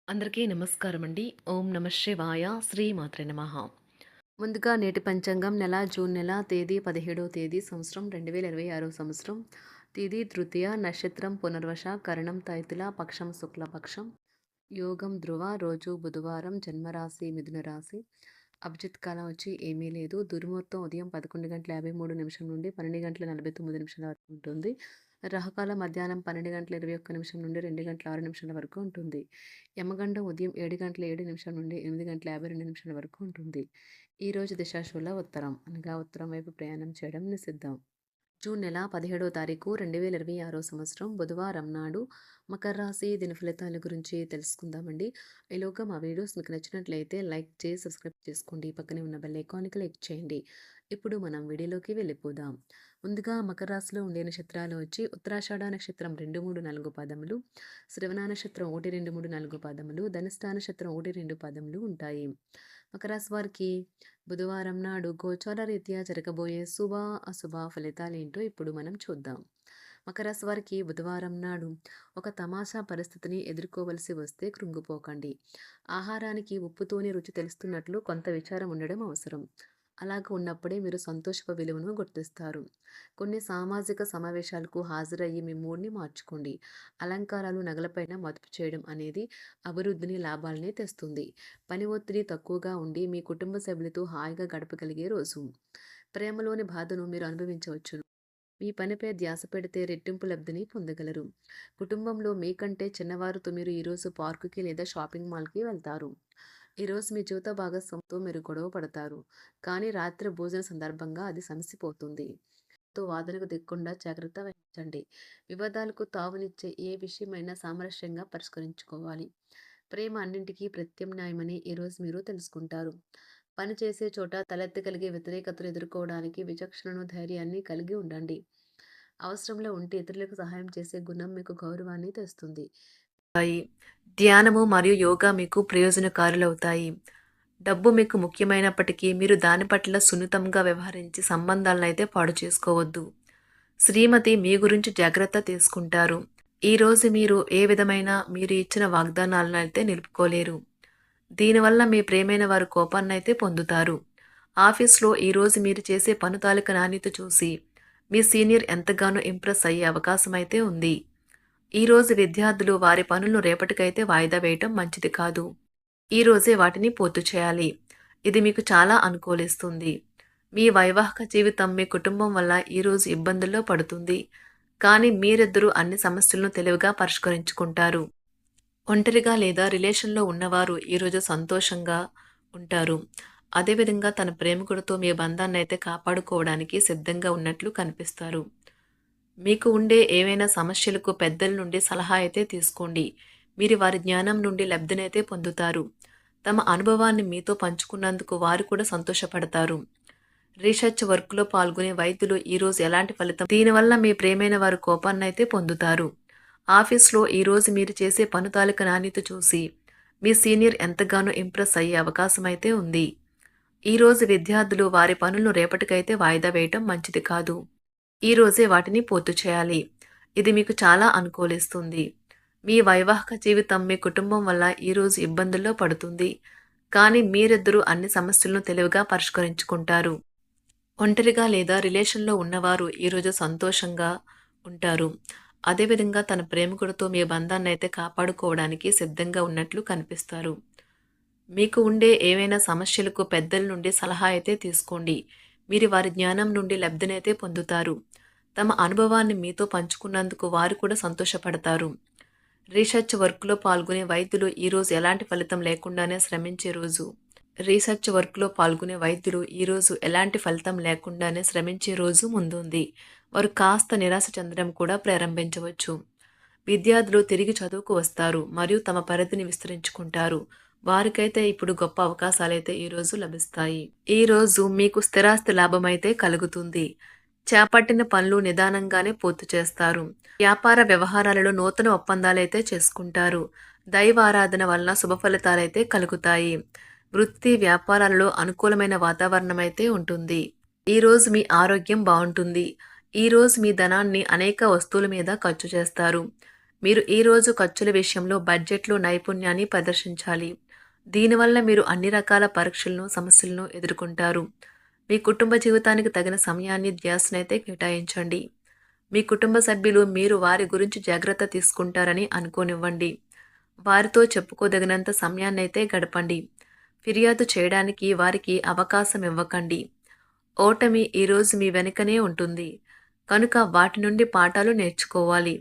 అందరికీ నమస్కారం అండి. ఓం నమ శివాయ. శ్రీమాత్రే నమః. ముందుగా నేటి పంచాంగం నెల జూన్ నెల తేదీ 17వ తేదీ సంవత్సరం 2026 సంవత్సరం. తిథి తృతీయ, నక్షత్రం పునర్వశ, కరణం తైతుల, పక్షం శుక్లపక్షం, యోగం ధ్రువ, రోజు బుధవారం, జన్మరాశి మిథున రాశి. అభిజిత్ కాలం వచ్చి ఏమీ లేదు. దుర్ముహూర్తం ఉదయం 11:53 నుండి 12:49 వరకు ఉంటుంది. రాహుకాలం మధ్యాహ్నం 12:21 నుండి 2:06 వరకు ఉంటుంది. యమగండం ఉదయం 7:07 నుండి 8:52 వరకు ఉంటుంది. ఈరోజు దిశాశూల ఉత్తరం అనగా ఉత్తరం వైపు ప్రయాణం చేయడం నిషిద్ధం. జూన్ నెల 17వ తారీఖు 2026 సంవత్సరం బుధవారం నాడు మకర రాశి దిన ఫలితాల గురించి తెలుసుకుందామండి. ఈలోగా మా వీడియోస్ మీకు నచ్చినట్లయితే లైక్ చేసి సబ్స్క్రైబ్ చేసుకోండి. పక్కనే ఉన్న బెల్ ఐకాన్కి క్లిక్ చేయండి. ఇప్పుడు మనం వీడియోలోకి వెళ్ళిపోదాం. ముందుగా మకర రాశిలో ఉండే నక్షత్రాలు వచ్చి ఉత్తరాషాఢ నక్షత్రం 2, 3, 4 పాదములు, శ్రవణ నక్షత్రం 1, 2, 3, 4 పాదములు, ధనిష్ఠా నక్షత్రం 1, 2 పాదములు ఉంటాయి. మకర రాశి వారికి బుధవారం నాడు గోచార రీత్యా జరగబోయే శుభ అశుభ ఫలితాలేంటో ఇప్పుడు మనం చూద్దాం. మకర రాశి వారికి బుధవారం నాడు ఒక తమాషా పరిస్థితిని ఎదుర్కోవలసి వస్తే కృంగిపోకండి. ఆహారానికి ఉప్పుతోనే రుచి తెలుస్తున్నట్లు కొంత విచారం ఉండడం అవసరం. అలాగ ఉన్నప్పుడే మీరు సంతోషపు విలువను గుర్తిస్తారు. కొన్ని సామాజిక సమావేశాలకు హాజరయ్యి మీ మూడ్ని మార్చుకోండి. అలంకారాలు నగలపైన మదుపు చేయడం అనేది అభివృద్ధిని లాభాలనే తెస్తుంది. పని ఒత్తిడి తక్కువగా ఉండి మీ కుటుంబ సభ్యులతో హాయిగా గడపగలిగే రోజు. ప్రేమలోని బాధను మీరు అనుభవించవచ్చును. మీ పనిపై ధ్యాస పెడితే రెట్టింపు లబ్ధిని పొందగలరు. కుటుంబంలో మీకంటే చిన్నవారితో మీరు ఈరోజు పార్కుకి లేదా షాపింగ్ మాల్కి వెళ్తారు. ఈరోజు మీ జీవిత భాగస్వామితో మీరు గొడవ పడతారు. కానీ రాత్రి భోజన సందర్భంగా అది సమసిపోతుంది. వాదనకు దిక్కుండా జాగ్రత్త వహించండి. వివాదాలకు తావునిచ్చే ఏ విషయమైనా సామరస్యంగా పరిష్కరించుకోవాలి. ప్రేమ అన్నింటికీ ప్రత్యామ్నాయమని ఈరోజు మీరు తెలుసుకుంటారు. పని చేసే చోట తలెత్తగలిగే వ్యతిరేకతను ఎదుర్కోవడానికి విచక్షణను, ధైర్యాన్ని కలిగి ఉండండి. అవసరంలో ఉంటే ఇతరులకు సహాయం చేసే గుణం మీకు గౌరవాన్ని తెస్తుంది. ధ్యానము మరియు యోగా మీకు ప్రయోజనకారులవుతాయి. డబ్బు మీకు ముఖ్యమైనప్పటికీ మీరు దాని పట్ల సున్నితంగా వ్యవహరించి సంబంధాలను అయితే పాడు చేసుకోవద్దు. శ్రీమతి మీ గురించి జాగ్రత్త తీసుకుంటారు. ఈరోజు మీరు ఏ విధమైన మీరు ఇచ్చిన వాగ్దానాలను అయితే నిలుపుకోలేరు. దీనివల్ల మీ ప్రేమైన వారు కోపాన్నైతే పొందుతారు. ఆఫీస్లో ఈరోజు మీరు చేసే పను తాలూకా నాణ్యత చూసి మీ సీనియర్ ఎంతగానో ఇంప్రెస్ అయ్యే అవకాశం అయితే ఉంది. ఈరోజు విద్యార్థులు వారి పనులను రేపటికైతే వాయిదా వేయటం మంచిది కాదు. ఈరోజే వాటిని పూర్తి చేయాలి. ఇది మీకు చాలా అనుకూలిస్తుంది. మీ వైవాహిక జీవితం మీ కుటుంబం వల్ల ఈరోజు ఇబ్బందుల్లో పడుతుంది. కానీ మీరిద్దరూ అన్ని సమస్యలను తెలివిగా పరిష్కరించుకుంటారు. ఒంటరిగా లేదా రిలేషన్లో ఉన్నవారు ఈరోజు సంతోషంగా ఉంటారు. అదేవిధంగా తన ప్రేమికుడితో మీ బంధాన్ని అయితే కాపాడుకోవడానికి సిద్ధంగా ఉన్నట్లు కనిపిస్తారు. మీకు ఉండే ఏవైనా సమస్యలకు పెద్దల నుండి సలహా అయితే తీసుకోండి. మీరు వారి జ్ఞానం నుండి లబ్ధినైతే పొందుతారు. తమ అనుభవాన్ని మీతో పంచుకున్నందుకు వారు కూడా సంతోషపడతారు. రీసెర్చ్ వర్క్లో పాల్గొనే వైద్యులు ఈరోజు ఎలాంటి ఫలితం దీనివల్ల మీ ప్రేమైన వారు కోపాన్నైతే పొందుతారు. ఆఫీస్లో ఈరోజు మీరు చేసే పను తాలూకా నాణ్యత చూసి మీ సీనియర్ ఎంతగానో ఇంప్రెస్ అయ్యే అవకాశం అయితే ఉంది. ఈరోజు విద్యార్థులు వారి పనులను రేపటికైతే వాయిదా వేయటం మంచిది కాదు. ఈరోజే వాటిని పూర్తి చేయాలి. ఇది మీకు చాలా అనుకూలిస్తుంది. మీ వైవాహిక జీవితం మీ కుటుంబం వల్ల ఈరోజు ఇబ్బందుల్లో పడుతుంది. కానీ మీరిద్దరూ అన్ని సమస్యలను తెలివిగా పరిష్కరించుకుంటారు. ఒంటరిగా లేదా రిలేషన్లో ఉన్నవారు ఈరోజు సంతోషంగా ఉంటారు. అదేవిధంగా తన ప్రేమికుడితో మీ బంధాన్ని అయితే కాపాడుకోవడానికి సిద్ధంగా ఉన్నట్లు కనిపిస్తారు. మీకు ఉండే ఏవైనా సమస్యలకు పెద్దల నుండి సలహా అయితే తీసుకోండి. మీరు వారి జ్ఞానం నుండి లబ్ధినైతే పొందుతారు. తమ అనుభవాన్ని మీతో పంచుకున్నందుకు వారు కూడా సంతోషపడతారు. రీసెర్చ్ వర్క్లో పాల్గొనే వైద్యులు ఈరోజు ఎలాంటి ఫలితం లేకుండానే శ్రమించే రోజు. రీసెర్చ్ వర్క్లో పాల్గొనే వైద్యులు ఈరోజు ఎలాంటి ఫలితం లేకుండానే శ్రమించే రోజు ముందుంది. వారు కాస్త నిరాశ చెందడం కూడా ప్రారంభించవచ్చు. విద్యార్థులు తిరిగి చదువుకు వస్తారు మరియు తమ పరిధిని విస్తరించుకుంటారు. వారికైతే ఇప్పుడు గొప్ప అవకాశాలైతే ఈరోజు లభిస్తాయి. ఈరోజు మీకు స్థిరాస్తి లాభమైతే కలుగుతుంది. చేపట్టిన పనులు నిదానంగానే పూర్తి చేస్తారు. వ్యాపార వ్యవహారాలలో నూతన ఒప్పందాలైతే చేసుకుంటారు. దైవారాధన వలన శుభ ఫలితాలైతే కలుగుతాయి. వృత్తి వ్యాపారాలలో అనుకూలమైన వాతావరణం అయితే ఉంటుంది. ఈరోజు మీ ఆరోగ్యం బాగుంటుంది. ఈరోజు మీ ధనాన్ని అనేక వస్తువుల మీద ఖర్చు చేస్తారు. మీరు ఈరోజు ఖర్చుల విషయంలో బడ్జెట్లో నైపుణ్యాన్ని ప్రదర్శించాలి. దీనివల్ల మీరు అన్ని రకాల పరీక్షలను, సమస్యలను ఎదుర్కొంటారు. మీ కుటుంబ జీవితానికి తగిన సమయాన్ని, ధ్యాసనైతే కేటాయించండి. మీ కుటుంబ సభ్యులు మీరు వారి గురించి జాగ్రత్త తీసుకుంటారని అనుకోనివ్వండి. వారితో చెప్పుకోదగినంత సమయాన్నైతే గడపండి. ఫిర్యాదు చేయడానికి వారికి అవకాశం ఇవ్వకండి. ఓటమి ఈరోజు మీ వెనుకనే ఉంటుంది. కనుక వాటి నుండి పాఠాలు నేర్చుకోవాలి.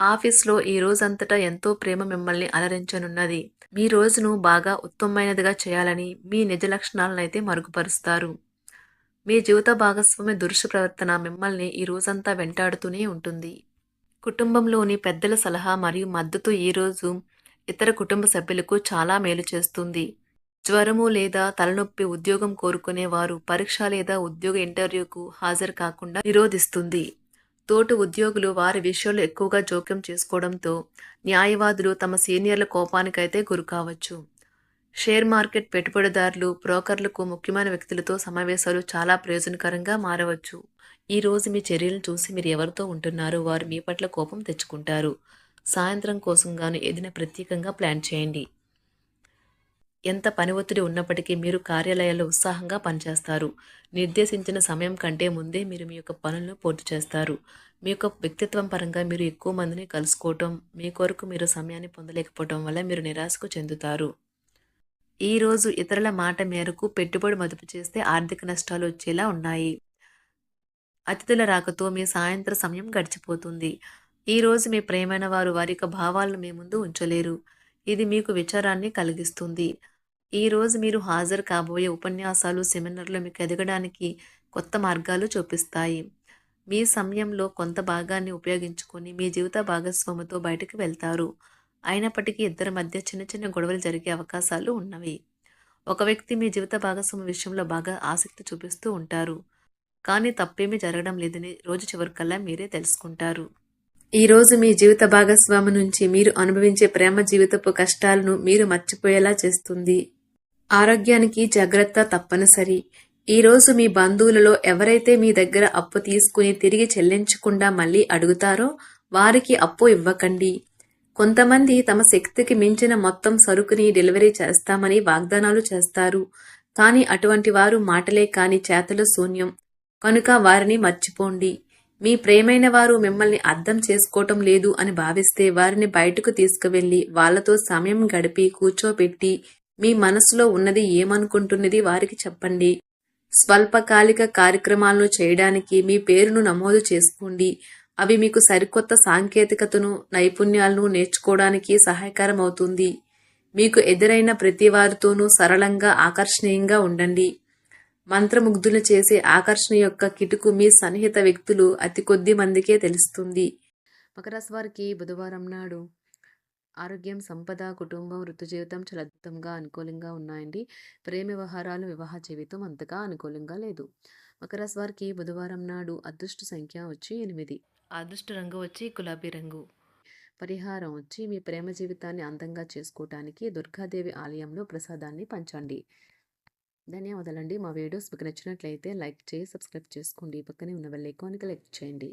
ఆఫీస్‌లో ఈ రోజంతటా ఎంతో ప్రేమ మిమ్మల్ని అలరించనున్నది. మీ రోజును బాగా ఉత్తమమైనదిగా చేయాలని మీ నిజ లక్షణాలనైతే మరుగుపరుస్తారు. మీ జీవిత భాగస్వామి దురుసు ప్రవర్తన మిమ్మల్ని ఈ రోజంతా వెంటాడుతూనే ఉంటుంది. కుటుంబంలోని పెద్దల సలహా మరియు మద్దతు ఈరోజు ఇతర కుటుంబ సభ్యులకు చాలా మేలు చేస్తుంది. జ్వరము లేదా తలనొప్పి ఉద్యోగం కోరుకునే వారు పరీక్ష లేదా ఉద్యోగ ఇంటర్వ్యూకు హాజరు కాకుండా నిరోధిస్తుంది. తోటి ఉద్యోగులు వారి విషయాల్లో ఎక్కువగా జోక్యం చేసుకోవడంతో న్యాయవాదులు తమ సీనియర్ల కోపానికైతే గురికావచ్చు. షేర్ మార్కెట్ పెట్టుబడిదారులు, బ్రోకర్లకు ముఖ్యమైన వ్యక్తులతో సమావేశాలు చాలా ప్రయోజనకరంగా మారవచ్చు. ఈ రోజు మీ చర్యలను చూసి మీరు ఎవరితో ఉంటున్నారో వారు మీ పట్ల కోపం తెచ్చుకుంటారు. సాయంత్రం కోసం గాను ఏదైనా ప్రత్యేకంగా ప్లాన్ చేయండి. ఎంత పని ఒత్తిడి ఉన్నప్పటికీ మీరు కార్యాలయాల్లో ఉత్సాహంగా పనిచేస్తారు. నిర్దేశించిన సమయం కంటే ముందే మీరు మీ యొక్క పనులను పూర్తి చేస్తారు. మీ యొక్క వ్యక్తిత్వం పరంగా మీరు ఎక్కువ మందిని కలుసుకోవటం, మీ కొరకు మీరు సమయాన్ని పొందలేకపోవటం వల్ల మీరు నిరాశకు చెందుతారు. ఈరోజు ఇతరుల మాట మేరకు పెట్టుబడి మదుపు చేస్తే ఆర్థిక నష్టాలు వచ్చేలా ఉన్నాయి. అతిథుల రాకతో మీ సాయంత్ర సమయం గడిచిపోతుంది. ఈరోజు మీ ప్రియమైన వారు వారి యొక్క భావాలను మీ ముందు ఉంచలేరు. ఇది మీకు విచారాన్ని కలిగిస్తుంది. ఈరోజు మీరు హాజరు కాబోయే ఉపన్యాసాలు, సెమినార్లు మీకు ఎదగడానికి కొత్త మార్గాలు చూపిస్తాయి. మీ సమయంలో కొంత భాగాన్ని ఉపయోగించుకొని మీ జీవిత భాగస్వామితో బయటకు వెళ్తారు. అయినప్పటికీ ఇద్దరి మధ్య చిన్న చిన్న గొడవలు జరిగే అవకాశాలు ఉన్నవి. ఒక వ్యక్తి మీ జీవిత భాగస్వామి విషయంలో బాగా ఆసక్తి చూపిస్తూ ఉంటారు. కానీ తప్పేమీ జరగడం లేదని రోజు చివరికల్లా మీరే తెలుసుకుంటారు. ఈరోజు మీ జీవిత భాగస్వామి నుంచి మీరు అనుభవించే ప్రేమ జీవితపు కష్టాలను మీరు మర్చిపోయేలా చేస్తుంది. ఆరోగ్యానికి జాగ్రత్త తప్పనిసరి. ఈరోజు మీ బంధువులలో ఎవరైతే మీ దగ్గర అప్పు తీసుకుని తిరిగి చెల్లించకుండా మళ్ళీ అడుగుతారో వారికి అప్పు ఇవ్వకండి. కొంతమంది తమ శక్తికి మించిన మొత్తం సరుకుని డెలివరీ చేస్తామని వాగ్దానాలు చేస్తారు. కానీ అటువంటి వారు మాటలే కాని చేతలు శూన్యం. కనుక వారిని మర్చిపోండి. మీ ప్రియమైన వారు మిమ్మల్ని అర్థం చేసుకోవటం లేదు అని భావిస్తే వారిని బయటకు తీసుకువెళ్ళి వాళ్లతో సమయం గడిపి కూర్చోబెట్టి మీ మనసులో ఉన్నది ఏమనుకుంటున్నది వారికి చెప్పండి. స్వల్పకాలిక కార్యక్రమాలను చేయడానికి మీ పేరును నమోదు చేసుకోండి. అవి మీకు సరికొత్త సాంకేతికతను, నైపుణ్యాలను నేర్చుకోవడానికి సహాయకరం అవుతుంది. మీకు ఎదురైన ప్రతి వారితోనూ సరళంగా, ఆకర్షణీయంగా ఉండండి. మంత్రముగ్ధులు చేసే ఆకర్షణ యొక్క కిటుకు మీ సన్నిహిత వ్యక్తులు అతి కొద్ది మందికే తెలుస్తుంది. మకర రాశి వారికి బుధవారం నాడు ఆరోగ్యం, సంపద, కుటుంబం, వృత్తి జీవితం చాలా అద్భుతంగా అనుకూలంగా ఉన్నాయండి. ప్రేమ వ్యవహారాలు, వివాహ జీవితం అంతగా అనుకూలంగా లేదు. మకర రాశి వారికి బుధవారం నాడు అదృష్ట సంఖ్య వచ్చి 8. అదృష్ట రంగు వచ్చి గులాబీ రంగు. పరిహారం వచ్చి మీ ప్రేమ జీవితాన్ని అందంగా చేసుకోవటానికి దుర్గాదేవి ఆలయంలో ప్రసాదాన్ని పంచండి. ధన్యవాదాలండి. మా వీడియోస్ మీకు నచ్చినట్లయితే లైక్ చేసి సబ్స్క్రైబ్ చేసుకోండి. పక్కనే ఉన్న బెల్ ఐకాన్‌ని క్లిక్ చేయండి.